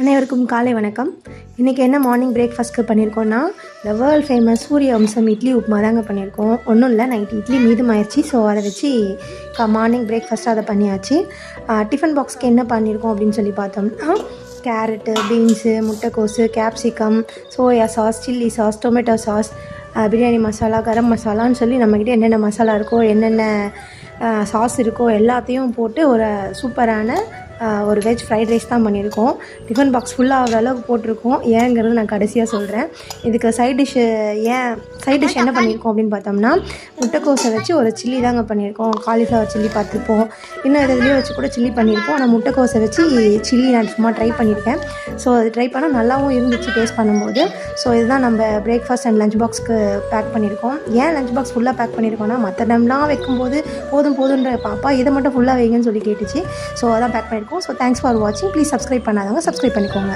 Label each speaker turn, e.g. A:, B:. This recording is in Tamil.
A: அனைவருக்கும் காலை வணக்கம். இன்றைக்கி என்ன மார்னிங் பிரேக்ஃபாஸ்ட்க்கு பண்ணியிருக்கோன்னா, இந்த வேர்ல்ட் ஃபேமஸ் சூரிய வம்சம் இட்லி உப்புமா தாங்க பண்ணியிருக்கோம். ஒன்றும் இல்லை, நைட் இட்லி மீதமாயிடுச்சு. ஸோ அதை வச்சு மார்னிங் பிரேக்ஃபாஸ்ட்டாக அதை பண்ணியாச்சு. டிஃபன் பாக்ஸ்க்கு என்ன பண்ணியிருக்கோம் அப்படின்னு சொல்லி பார்த்தோம்னா, கேரட்டு, பீன்ஸு, முட்டைக்கோஸு, capsicum, soya sauce, chilli sauce, tomato sauce, biryani masala, garam மசாலான்னு சொல்லி நம்மக்கிட்ட என்னென்ன மசாலா இருக்கோ, என்னென்ன சாஸ் இருக்கோ எல்லாத்தையும் போட்டு ஒரு சூப்பரான ஒரு வெஜ் ஃப்ரைட் ரைஸ் தான் பண்ணியிருக்கோம். டிஃபன் பாக்ஸ் ஃபுல்லாக ஆகிற அளவுக்கு போட்டிருக்கோம். ஏங்கிறது நான் கடைசியாக சொல்கிறேன். இதுக்கு சைட் டிஷ் என்ன பண்ணியிருக்கோம் அப்படின்னு பார்த்தோம்னா, முட்டைக்கோஸை வச்சு ஒரு சில்லி தாங்க பண்ணியிருக்கோம். காலிஃப்ளவர் சில்லி பார்த்துருப்போம், இன்னும் இதுலேயும் வச்சு கூட சில்லி பண்ணியிருக்கோம். ஆனால் முட்டைக்கோஸை வச்சு சில்லி நான் சும்மா ட்ரை பண்ணியிருக்கேன். ஸோ அது ட்ரை பண்ணால் நல்லாவும் இருந்துச்சு டேஸ்ட் பண்ணும்போது. ஸோ இதுதான் நம்ம பிரேக்ஃபாஸ்ட் அண்ட் லஞ்ச் பாக்ஸ்க்கு பேக் பண்ணியிருக்கோம். ஏன் லஞ்ச் பாக்ஸ் ஃபுல்லாக பேக் பண்ணியிருக்கோன்னா, மற்ற டைம்லாம் வைக்கும்போது போதுன்ற பாப்பா இதை மட்டும் ஃபுல்லாக வைங்கன்னு சொல்லி கேட்டுச்சு. ஸோ அதான் பேக் பண்ணியிருக்கோம். ஸோ தேங்க்ஸ் ஃபார் வாட்சிங். ப்ளீஸ் சப்ஸ்கிரைப் பண்ணாதவங்க சப்ஸ்கிரைப் பண்ணிக்கோங்க.